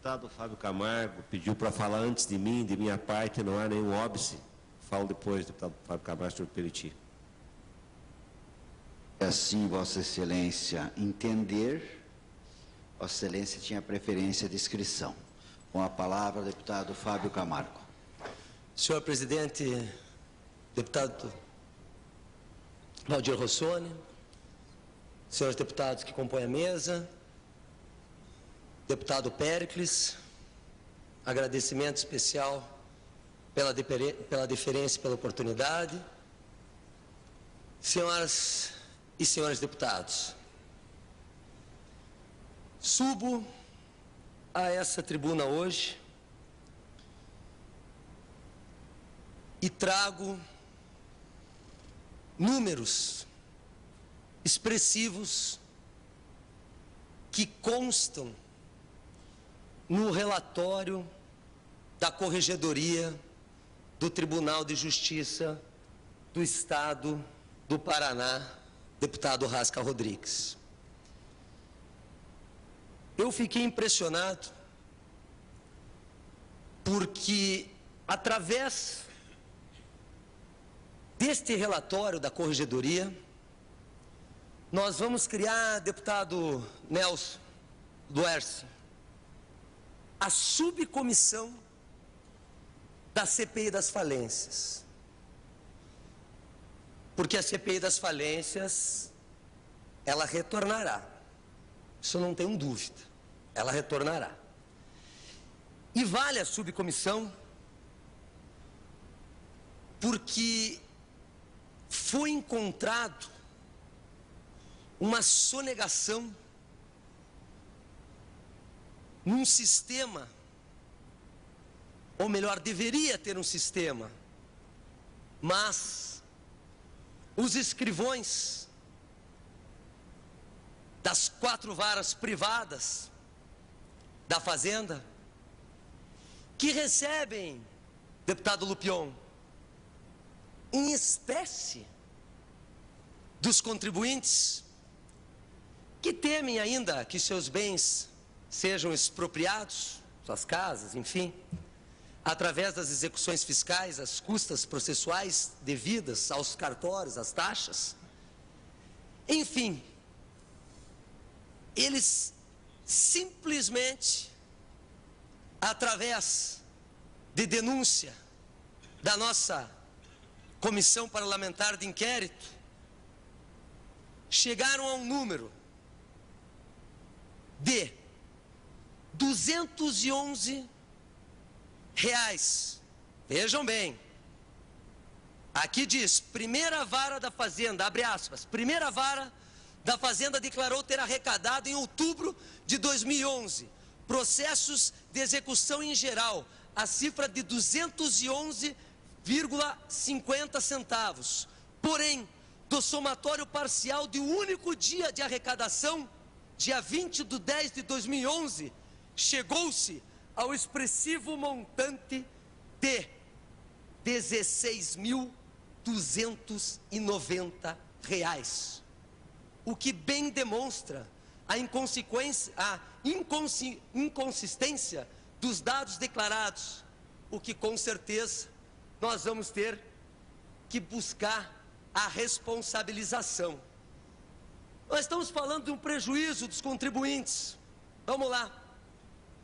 deputado Fábio Camargo pediu para falar antes de mim, de minha parte, não há nenhum óbice. Falo depois, deputado Fábio Camargo, senhor permitir. Assim, Vossa Excelência entender, Vossa Excelência tinha preferência de inscrição. Com a palavra, deputado Fábio Camargo. Senhor presidente, deputado Valdir Rossoni, senhores deputados que compõem a mesa, deputado Péricles, agradecimento especial pela deferência e pela oportunidade. Senhoras e senhores deputados, subo a essa tribuna hoje e trago números expressivos que constam no relatório da Corregedoria do Tribunal de Justiça do Estado do Paraná, deputado Rasca Rodrigues. Eu fiquei impressionado porque, através deste relatório da Corregedoria, nós vamos criar, deputado Nelson Duerce, a subcomissão da CPI das falências. Porque a CPI das falências, ela retornará. Isso eu não tenho dúvida. Ela retornará. E vale a subcomissão porque foi encontrado uma sonegação num sistema, ou melhor, deveria ter um sistema, mas os escrivões das 4 varas privadas da Fazenda, que recebem, deputado Lupion, em espécie dos contribuintes, que temem ainda que seus bens sejam expropriados, suas casas, enfim, através das execuções fiscais, as custas processuais devidas aos cartórios, às taxas. Enfim, eles simplesmente, através de denúncia da nossa Comissão Parlamentar de Inquérito, chegaram a um número de R$211. Vejam bem, aqui diz, primeira vara da Fazenda, abre aspas, primeira vara da Fazenda declarou ter arrecadado em outubro de 2011 processos de execução em geral, a cifra de 211,50 centavos. Porém, do somatório parcial de um único dia de arrecadação, dia 20/10/2011, chegou-se ao expressivo montante de R$16.290, o que bem demonstra a inconsistência dos dados declarados, o que com certeza nós vamos ter que buscar a responsabilização. Nós estamos falando de um prejuízo dos contribuintes. Vamos lá.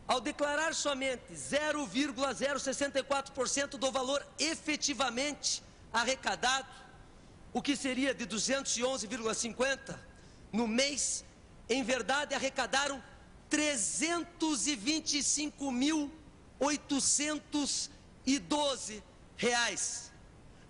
Ao declarar somente 0,064% do valor efetivamente arrecadado, o que seria de 211,50 no mês, em verdade arrecadaram R$325.812.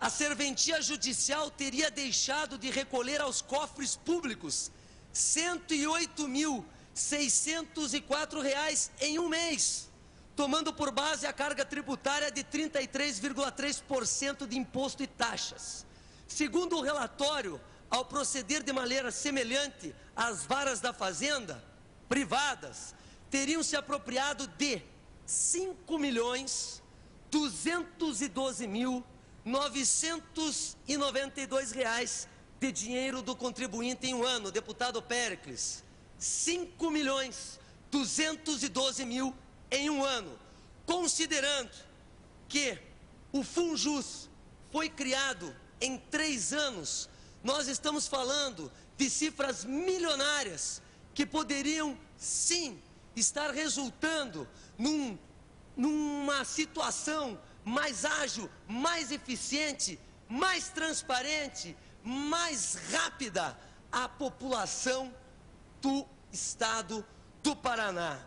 A serventia judicial teria deixado de recolher aos cofres públicos R$108.604 em um mês, tomando por base a carga tributária de 33,3% de imposto e taxas. Segundo o relatório, ao proceder de maneira semelhante às varas da Fazenda privadas, teriam se apropriado de R$5.212.992 de dinheiro do contribuinte em um ano. Deputado Péricles, R$5.212.000 em um ano, considerando que o Funjus foi criado em 3 anos, nós estamos falando de cifras milionárias que poderiam, sim, estar resultando numa situação mais ágil, mais eficiente, mais transparente, mais rápida à população do estado do Paraná.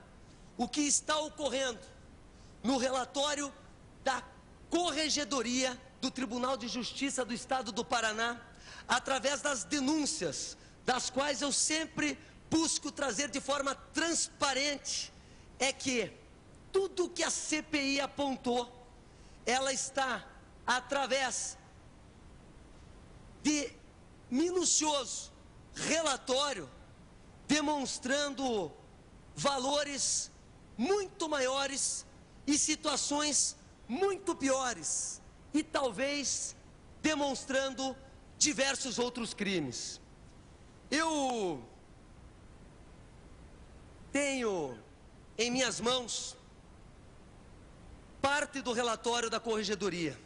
O que está ocorrendo no relatório da Corregedoria do Tribunal de Justiça do Estado do Paraná, através das denúncias, das quais eu sempre busco trazer de forma transparente, é que tudo que a CPI apontou, ela está através de minucioso relatório, demonstrando valores muito maiores e situações muito piores, e talvez demonstrando diversos outros crimes. Eu tenho em minhas mãos parte do relatório da Corregedoria.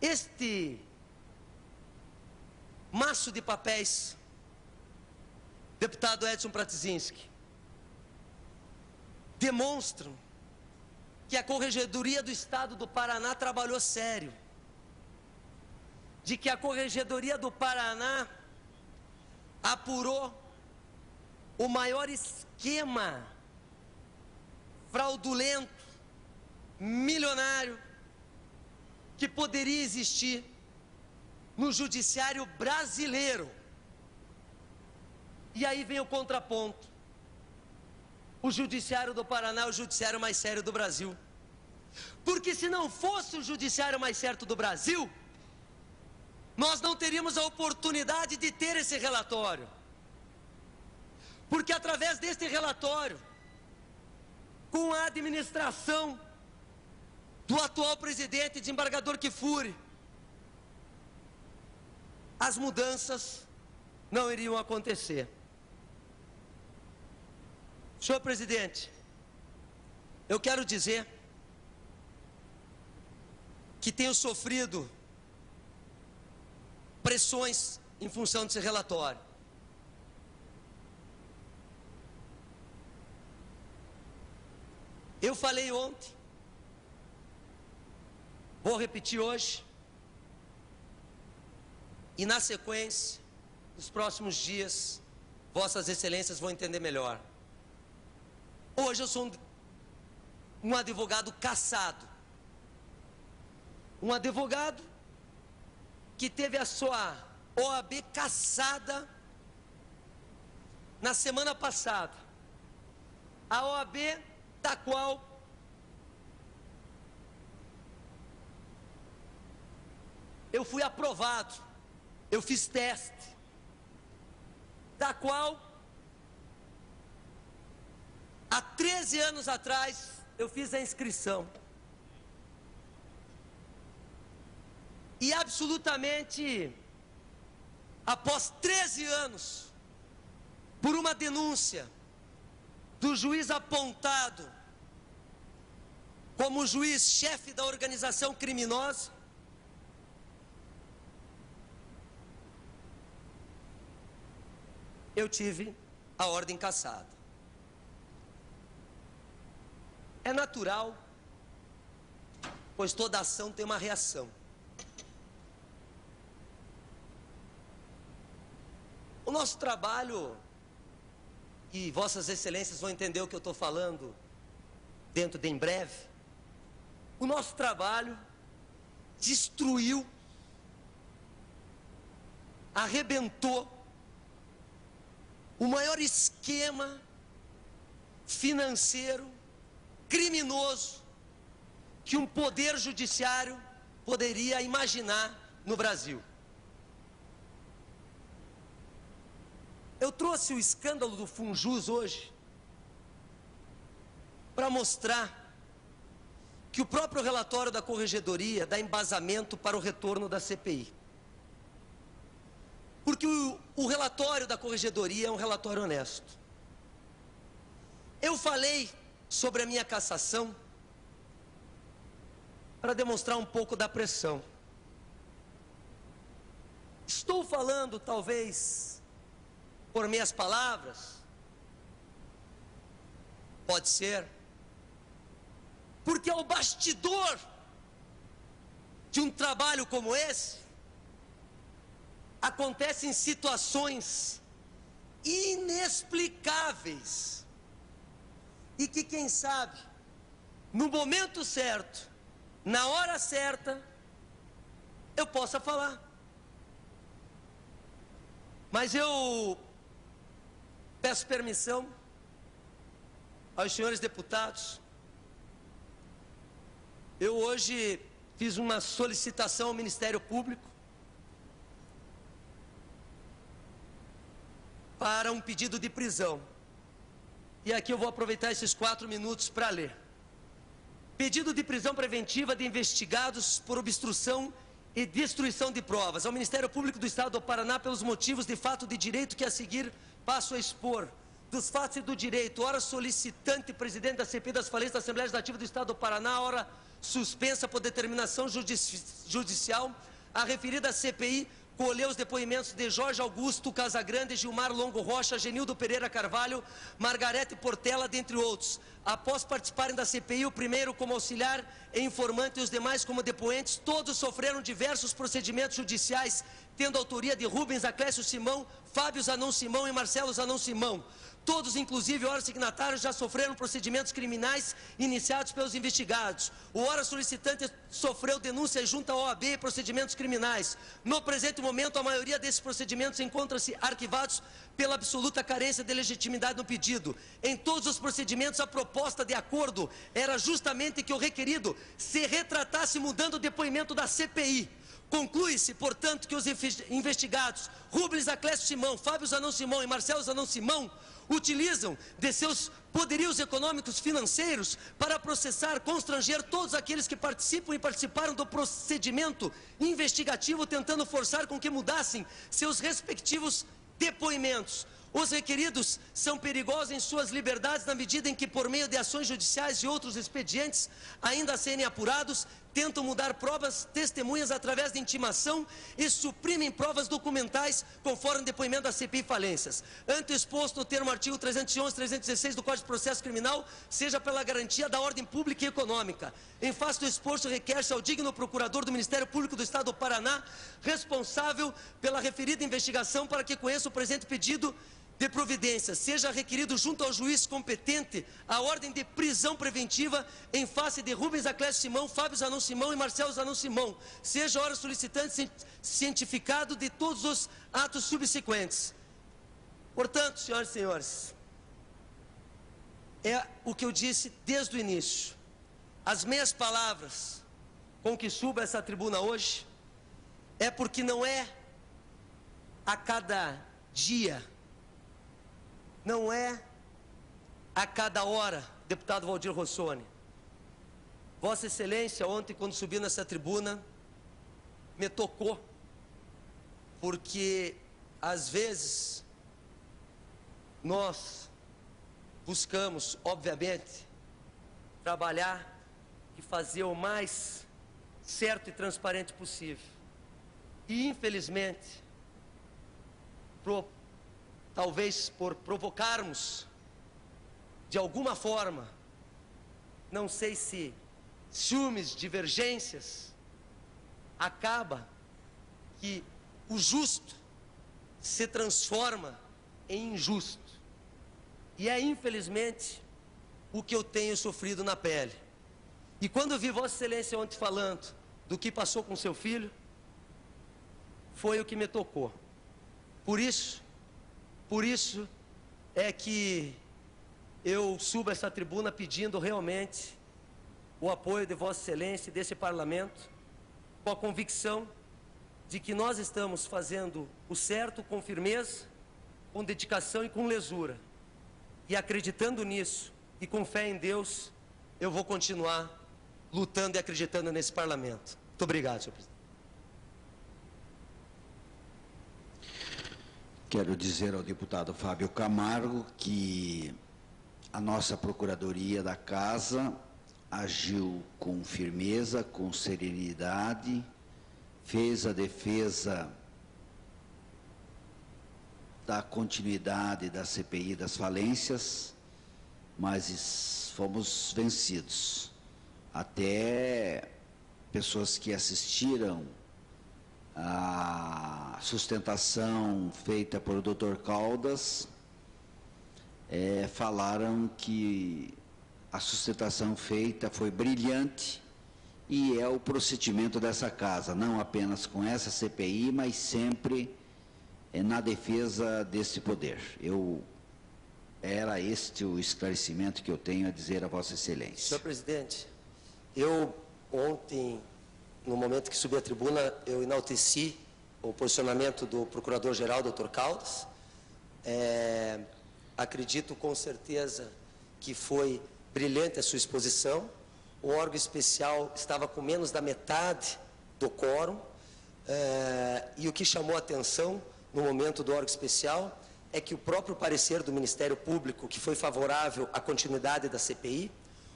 Este maço de papéis, deputado Edson Pratezinski, demonstram que a Corregedoria do Estado do Paraná trabalhou sério, de que a Corregedoria do Paraná apurou o maior esquema fraudulento, milionário, que poderia existir no judiciário brasileiro. E aí vem o contraponto. O judiciário do Paraná é o judiciário mais sério do Brasil. Porque se não fosse o judiciário mais certo do Brasil, nós não teríamos a oportunidade de ter esse relatório. Porque através deste relatório, com a administração do atual presidente, desembargador Kfouri, as mudanças não iriam acontecer. Senhor presidente, eu quero dizer que tenho sofrido pressões em função desse relatório. Eu falei ontem, vou repetir hoje, e na sequência, nos próximos dias, Vossas Excelências vão entender melhor. Hoje eu sou um advogado cassado. Um advogado que teve a sua OAB cassada na semana passada. A OAB da qual eu fui aprovado, eu fiz teste, da qual há 13 anos atrás eu fiz a inscrição. E absolutamente, após 13 anos, por uma denúncia do juiz apontado como juiz-chefe da organização criminosa, eu tive a ordem cassada. É natural, pois toda ação tem uma reação. O nosso trabalho, e Vossas Excelências vão entender o que eu estou falando dentro de em breve, o nosso trabalho destruiu, arrebentou o maior esquema financeiro, criminoso, que um poder judiciário poderia imaginar no Brasil. Eu trouxe o escândalo do Funjus hoje para mostrar que o próprio relatório da Corregedoria dá embasamento para o retorno da CPI. Porque o relatório da Corregedoria é um relatório honesto. Eu falei sobre a minha cassação para demonstrar um pouco da pressão. Estou falando, talvez, por minhas palavras, pode ser, porque ao bastidor de um trabalho como esse, acontecem situações inexplicáveis e que, quem sabe, no momento certo, na hora certa, eu possa falar. Mas eu peço permissão aos senhores deputados. Eu hoje fiz uma solicitação ao Ministério Público para um pedido de prisão. E aqui eu vou aproveitar esses 4 minutos para ler. Pedido de prisão preventiva de investigados por obstrução e destruição de provas ao Ministério Público do Estado do Paraná pelos motivos de fato de direito que a seguir passo a expor. Dos fatos e do direito, ora solicitante presidente da CPI das falências da Assembleia Legislativa do Estado do Paraná, ora suspensa por determinação judicial, a referida CPI colheu os depoimentos de Jorge Augusto Casagrande, Gilmar Longo Rocha, Genildo Pereira Carvalho, Margarete Portela, dentre outros. Após participarem da CPI, o primeiro como auxiliar e informante e os demais como depoentes, todos sofreram diversos procedimentos judiciais, tendo autoria de Rubens Aclésio Simão, Fábio Zanon Simão e Marcelo Zanon Simão. Todos, inclusive, ora signatários, já sofreram procedimentos criminais iniciados pelos investigados. O ora solicitante sofreu denúncia junto à OAB e procedimentos criminais. No presente momento, a maioria desses procedimentos encontra-se arquivados pela absoluta carência de legitimidade no pedido. Em todos os procedimentos, a proposta de acordo era justamente que o requerido se retratasse mudando o depoimento da CPI. Conclui-se, portanto, que os investigados Rubens Aclésio Simão, Fábio Zanon Simão e Marcelo Zanon Simão utilizam de seus poderios econômicos financeiros para processar, constranger todos aqueles que participam e participaram do procedimento investigativo, tentando forçar com que mudassem seus respectivos depoimentos. Os requeridos são perigosos em suas liberdades na medida em que, por meio de ações judiciais e outros expedientes, ainda a serem apurados, tentam mudar provas testemunhas através de intimação e suprimem provas documentais conforme depoimento da CPI Falências. Ante o exposto no termo artigo 311 e 316 do Código de Processo Criminal, seja pela garantia da ordem pública e econômica. Em face do exposto, requer-se ao digno procurador do Ministério Público do Estado do Paraná, responsável pela referida investigação, para que conheça o presente pedido de providência, seja requerido junto ao juiz competente a ordem de prisão preventiva em face de Rubens Aclésio Simão, Fábio Zanon Simão e Marcelo Zanon Simão, seja a hora solicitante cientificado de todos os atos subsequentes. Portanto, senhoras e senhores, é o que eu disse desde o início. As minhas palavras com que subo a essa tribuna hoje é porque não é a cada dia, não é a cada hora, deputado Valdir Rossoni. Vossa Excelência, ontem, quando subi nessa tribuna, me tocou, porque, às vezes, nós buscamos, obviamente, trabalhar e fazer o mais certo e transparente possível. E, infelizmente, talvez por provocarmos, de alguma forma, não sei se ciúmes, divergências, acaba que o justo se transforma em injusto. E é, infelizmente, o que eu tenho sofrido na pele. E quando eu vi Vossa Excelência ontem falando do que passou com seu filho, foi o que me tocou. Por isso é que eu subo essa tribuna pedindo realmente o apoio de Vossa Excelência e desse Parlamento, com a convicção de que nós estamos fazendo o certo com firmeza, com dedicação e com lesura. E acreditando nisso e com fé em Deus, eu vou continuar lutando e acreditando nesse Parlamento. Muito obrigado, senhor presidente. Quero dizer ao deputado Fábio Camargo que a nossa Procuradoria da Casa agiu com firmeza, com serenidade, fez a defesa da continuidade da CPI das falências, mas fomos vencidos. Até pessoas que assistiram à sustentação feita por Dr. Caldas falaram que a sustentação feita foi brilhante e é o procedimento dessa casa, não apenas com essa CPI, mas sempre na defesa desse poder. Era este o esclarecimento que eu tenho a dizer a Vossa Excelência. Senhor presidente, eu ontem, no momento que subi à tribuna, eu enalteci o posicionamento do Procurador-Geral, Dr. Caldas. Acredito com certeza que foi brilhante a sua exposição. O órgão especial estava com menos da metade do quórum, e o que chamou a atenção no momento do órgão especial é que o próprio parecer do Ministério Público, que foi favorável à continuidade da CPI,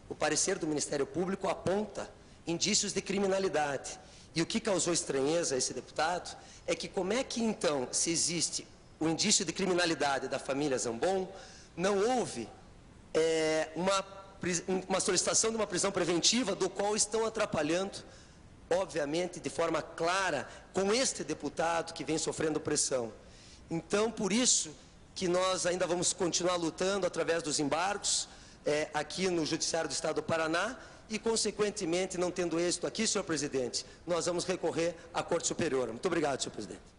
o parecer do Ministério Público aponta indícios de criminalidade. E o que causou estranheza a esse deputado é que como é que então, se existe o indício de criminalidade da família Zambon, não houve uma solicitação de uma prisão preventiva, do qual estão atrapalhando, obviamente, de forma clara, com este deputado que vem sofrendo pressão. Então, por isso que nós ainda vamos continuar lutando através dos embargos aqui no Judiciário do Estado do Paraná e, consequentemente, não tendo êxito aqui, senhor presidente, nós vamos recorrer à Corte Superior. Muito obrigado, senhor presidente.